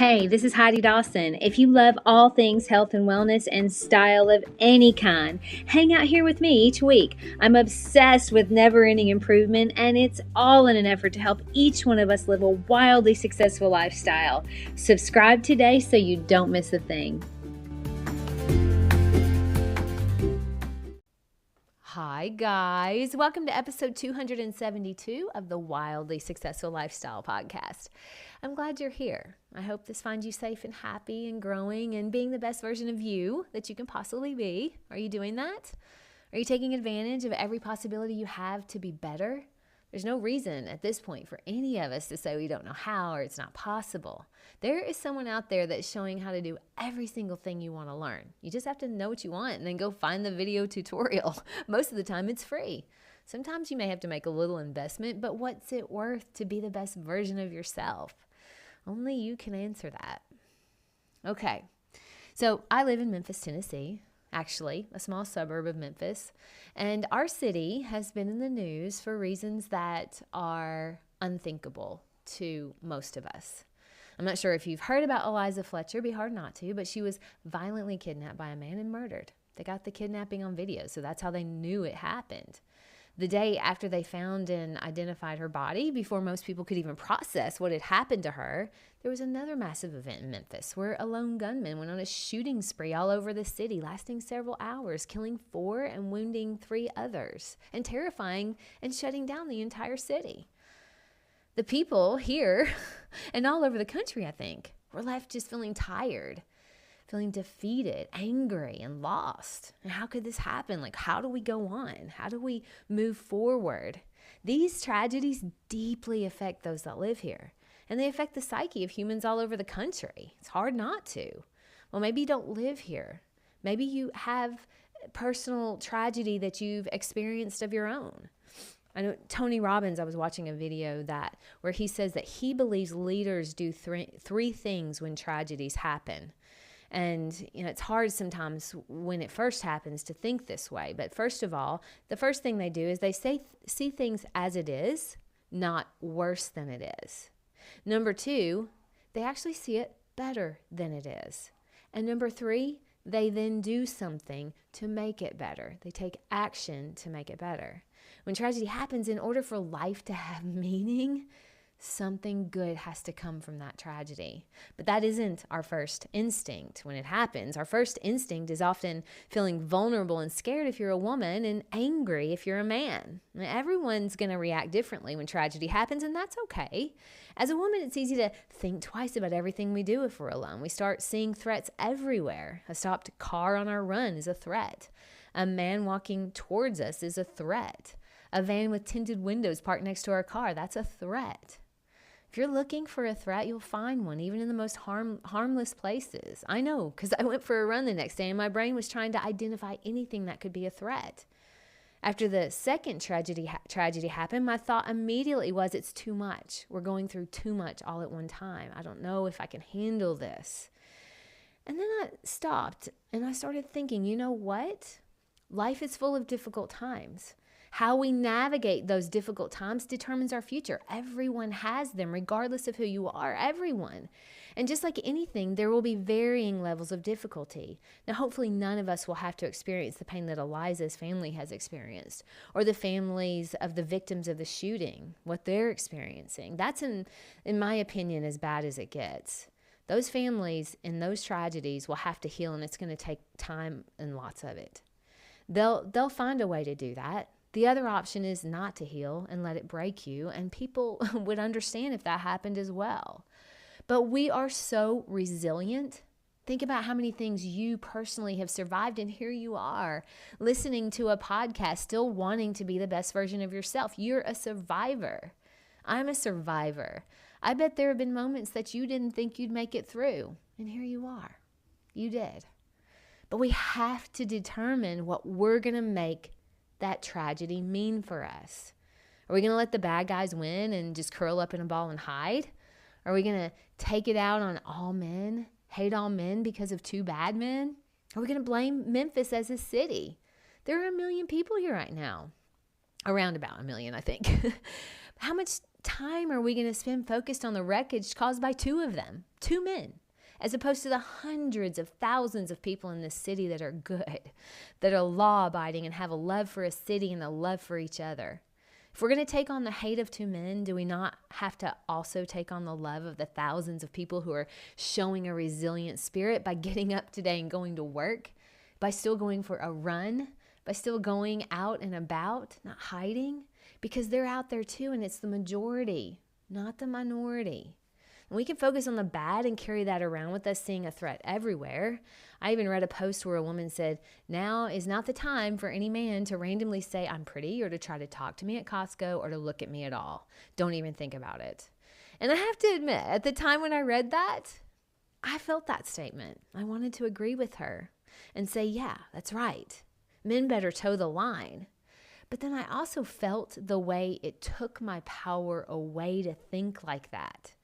Hey, this is Heidi Dawson. If you love all things health and wellness and style of any kind, hang out here with me each week. I'm obsessed with never-ending improvement, and it's all in an effort to help each one of us live a wildly successful lifestyle. Subscribe today so you don't miss a thing. Hi, guys. Welcome to episode 272 of the Wildly Successful Lifestyle Podcast. I'm glad you're here. I hope this finds you safe and happy and growing and being the best version of you that you can possibly be. Are you doing that? Are you taking advantage of every possibility you have to be better? There's no reason at this point for any of us to say we don't know how or it's not possible. There is someone out there that's showing how to do every single thing you want to learn. You just have to know what you want and then go find the video tutorial. Most of the time it's free. Sometimes you may have to make a little investment, but what's it worth to be the best version of yourself? Only you can answer that. Okay, so I live in Memphis, Tennessee. Actually, a small suburb of Memphis. And our city has been in the news for reasons that are unthinkable to most of us. I'm not sure if you've heard about Eliza Fletcher, be hard not to, but she was violently kidnapped by a man and murdered. They got the kidnapping on video, so that's how they knew it happened. The day after they found and identified her body, before most people could even process what had happened to her, there was another massive event in Memphis where a lone gunman went on a shooting spree all over the city, lasting several hours, killing 4 and wounding 3 others, and terrifying and shutting down the entire city. The people here and all over the country, I think, were left just feeling tired, feeling defeated, angry, and lost. And how could this happen? How do we go on? How do we move forward? These tragedies deeply affect those that live here, and they affect the psyche of humans all over the country. It's hard not to. Well, maybe you don't live here. Maybe you have personal tragedy that you've experienced of your own. I know Tony Robbins, I was watching a video where he says that he believes leaders do three things when tragedies happen. And, it's hard sometimes when it first happens to think this way. But first of all, the first thing they do is they see things as it is, not worse than it is. Number 2, they actually see it better than it is. And number 3, they then do something to make it better. They take action to make it better. When tragedy happens, in order for life to have meaning, something good has to come from that tragedy. But that isn't our first instinct when it happens. Our first instinct is often feeling vulnerable and scared if you're a woman and angry if you're a man. Everyone's going to react differently when tragedy happens, and that's okay. As a woman, it's easy to think twice about everything we do if we're alone. We start seeing threats everywhere. A stopped car on our run is a threat. A man walking towards us is a threat. A van with tinted windows parked next to our car, that's a threat. If you're looking for a threat, you'll find one, even in the most harmless places. I know, because I went for a run the next day and my brain was trying to identify anything that could be a threat. After the second tragedy happened, my thought immediately was, it's too much. We're going through too much all at one time. I don't know if I can handle this. And then I stopped and I started thinking, you know what? Life is full of difficult times. How we navigate those difficult times determines our future. Everyone has them, regardless of who you are, everyone. And just like anything, there will be varying levels of difficulty. Now, hopefully none of us will have to experience the pain that Eliza's family has experienced, or the families of the victims of the shooting, what they're experiencing. That's, in my opinion, as bad as it gets. Those families and those tragedies will have to heal, and it's going to take time and lots of it. They'll find a way to do that. The other option is not to heal and let it break you, and people would understand if that happened as well. But we are so resilient. Think about how many things you personally have survived, and here you are listening to a podcast, still wanting to be the best version of yourself. You're a survivor. I'm a survivor. I bet there have been moments that you didn't think you'd make it through, and here you are. You did. But we have to determine what we're going to make that tragedy mean for us. Are we going to let the bad guys win and just curl up in a ball and hide? Are we going to take it out on all men, hate all men because of 2 bad men? Are we going to blame Memphis as a city? There are 1 million people here right now. Around about 1 million, I think. How much time are we going to spend focused on the wreckage caused by 2 of them, 2 men, as opposed to the hundreds of thousands of people in this city that are good, that are law-abiding and have a love for a city and a love for each other? If we're going to take on the hate of 2 men, do we not have to also take on the love of the thousands of people who are showing a resilient spirit by getting up today and going to work, by still going for a run, by still going out and about, not hiding? Because they're out there too, and it's the majority, not the minority. And we can focus on the bad and carry that around with us, seeing a threat everywhere. I even read a post where a woman said, now is not the time for any man to randomly say I'm pretty, or to try to talk to me at Costco, or to look at me at all. Don't even think about it. And I have to admit, at the time when I read that, I felt that statement. I wanted to agree with her and say, yeah, that's right. Men better toe the line. But then I also felt the way it took my power away to think like that.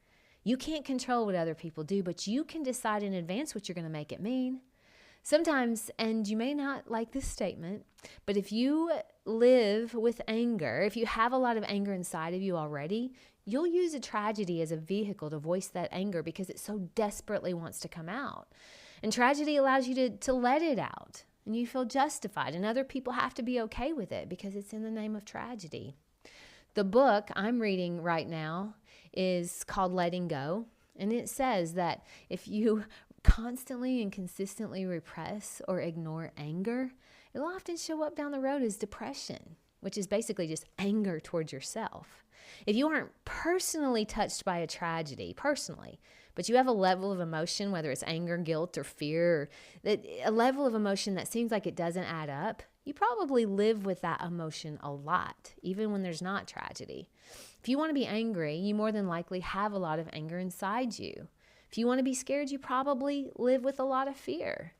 You can't control what other people do, but you can decide in advance what you're going to make it mean. Sometimes, and you may not like this statement, but if you live with anger, if you have a lot of anger inside of you already, you'll use a tragedy as a vehicle to voice that anger because it so desperately wants to come out. And tragedy allows you to let it out, and you feel justified, and other people have to be okay with it because it's in the name of tragedy. The book I'm reading right now is called Letting Go, and it says that if you constantly and consistently repress or ignore anger, it'll often show up down the road as depression, which is basically just anger towards yourself. If you aren't personally touched by a tragedy, but you have a level of emotion, whether it's anger, guilt, or fear, a level of emotion that seems like it doesn't add up, you probably live with that emotion a lot, even when there's not tragedy. If you want to be angry, you more than likely have a lot of anger inside you. If you want to be scared, you probably live with a lot of fear.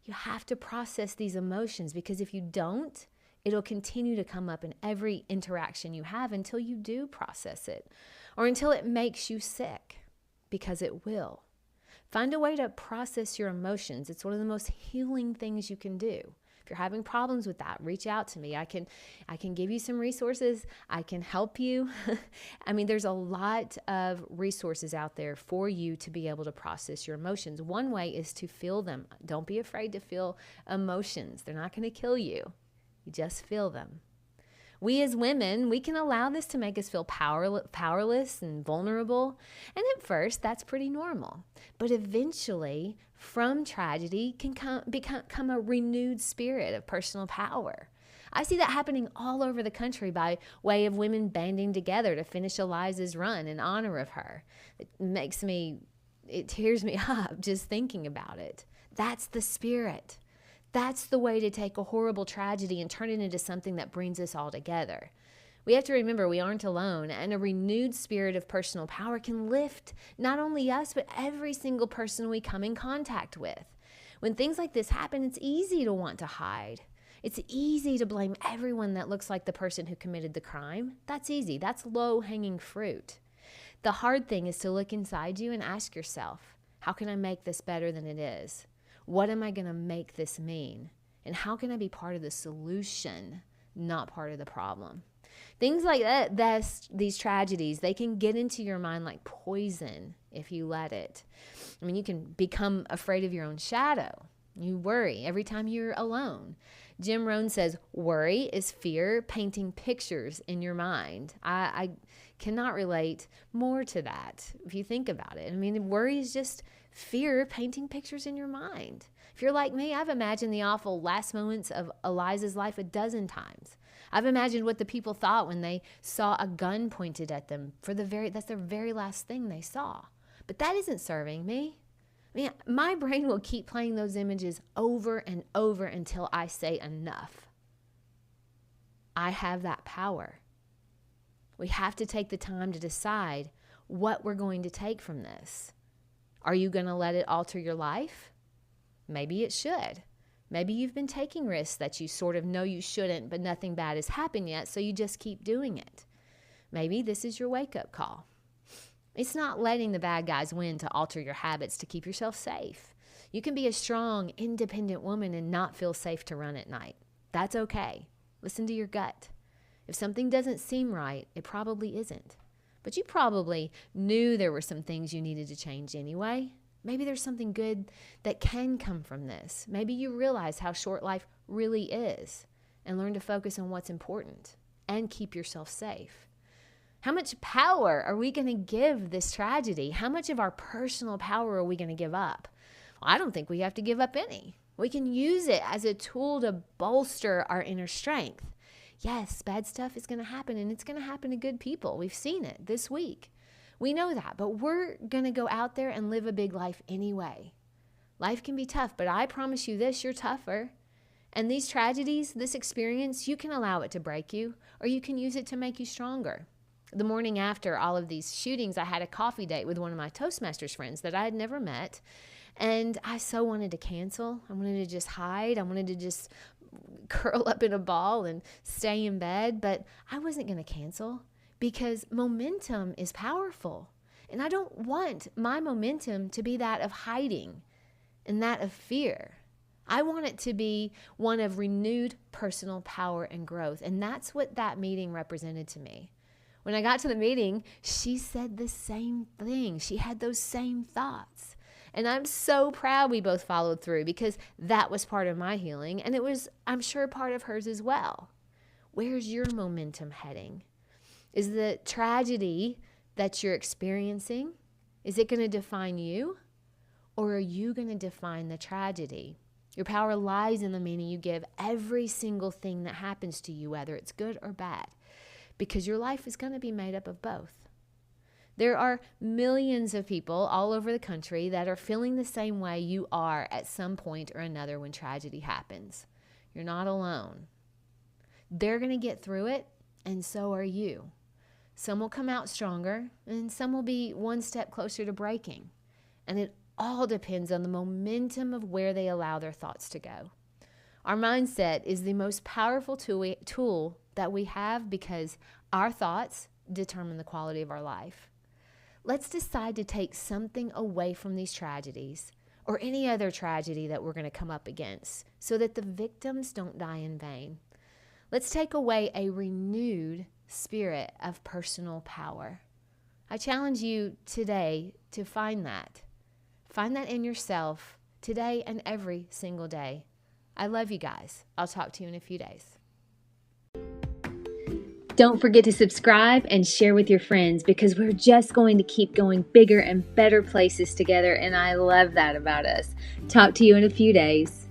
You have to process these emotions, because if you don't, it'll continue to come up in every interaction you have until you do process it, or until it makes you sick, because it will. Find a way to process your emotions. It's one of the most healing things you can do. If you're having problems with that, reach out to me. I can give you some resources. I can help you. I mean, there's a lot of resources out there for you to be able to process your emotions. One way is to feel them. Don't be afraid to feel emotions. They're not going to kill you. You just feel them. We as women, we can allow this to make us feel powerless and vulnerable. And at first, that's pretty normal. But eventually, from tragedy can become a renewed spirit of personal power. I see that happening all over the country by way of women banding together to finish Eliza's run in honor of her. It tears me up just thinking about it. That's the spirit. That's the way to take a horrible tragedy and turn it into something that brings us all together. We have to remember we aren't alone, and a renewed spirit of personal power can lift not only us, but every single person we come in contact with. When things like this happen, it's easy to want to hide. It's easy to blame everyone that looks like the person who committed the crime. That's easy. That's low-hanging fruit. The hard thing is to look inside you and ask yourself, how can I make this better than it is? What am I going to make this mean? And how can I be part of the solution, not part of the problem? Things like that, these tragedies, they can get into your mind like poison if you let it. I mean, you can become afraid of your own shadow. You worry every time you're alone. Jim Rohn says, worry is fear painting pictures in your mind. I cannot relate more to that if you think about it. I mean, worry is just fear painting pictures in your mind. If you're like me, I've imagined the awful last moments of Eliza's life a dozen times. I've imagined what the people thought when they saw a gun pointed at them. That's their very last thing they saw. But that isn't serving me. Man, my brain will keep playing those images over and over until I say enough. I have that power. We have to take the time to decide what we're going to take from this. Are you going to let it alter your life? Maybe it should. Maybe you've been taking risks that you sort of know you shouldn't, but nothing bad has happened yet, so you just keep doing it. Maybe this is your wake-up call. It's not letting the bad guys win to alter your habits to keep yourself safe. You can be a strong, independent woman and not feel safe to run at night. That's okay. Listen to your gut. If something doesn't seem right, it probably isn't. But you probably knew there were some things you needed to change anyway. Maybe there's something good that can come from this. Maybe you realize how short life really is and learn to focus on what's important and keep yourself safe. How much power are we going to give this tragedy? How much of our personal power are we going to give up? Well, I don't think we have to give up any. We can use it as a tool to bolster our inner strength. Yes, bad stuff is going to happen, and it's going to happen to good people. We've seen it this week. We know that, but we're going to go out there and live a big life anyway. Life can be tough, but I promise you this, you're tougher. And these tragedies, this experience, you can allow it to break you, or you can use it to make you stronger. The morning after all of these shootings, I had a coffee date with one of my Toastmasters friends that I had never met. And I so wanted to cancel. I wanted to just hide. I wanted to just curl up in a ball and stay in bed. But I wasn't going to cancel because momentum is powerful. And I don't want my momentum to be that of hiding and that of fear. I want it to be one of renewed personal power and growth. And that's what that meeting represented to me. When I got to the meeting, she said the same thing. She had those same thoughts. And I'm so proud we both followed through because that was part of my healing. And it was, I'm sure, part of hers as well. Where's your momentum heading? Is the tragedy that you're experiencing, is it going to define you? Or are you going to define the tragedy? Your power lies in the meaning you give every single thing that happens to you, whether it's good or bad, because your life is going to be made up of both. There are millions of people all over the country that are feeling the same way you are at some point or another when tragedy happens. You're not alone. They're going to get through it, and so are you. Some will come out stronger, and some will be one step closer to breaking. And it all depends on the momentum of where they allow their thoughts to go. Our mindset is the most powerful tool that we have because our thoughts determine the quality of our life. Let's decide to take something away from these tragedies or any other tragedy that we're going to come up against so that the victims don't die in vain. Let's take away a renewed spirit of personal power. I challenge you today to find that. Find that in yourself today and every single day. I love you guys. I'll talk to you in a few days. Don't forget to subscribe and share with your friends because we're just going to keep going bigger and better places together, and I love that about us. Talk to you in a few days.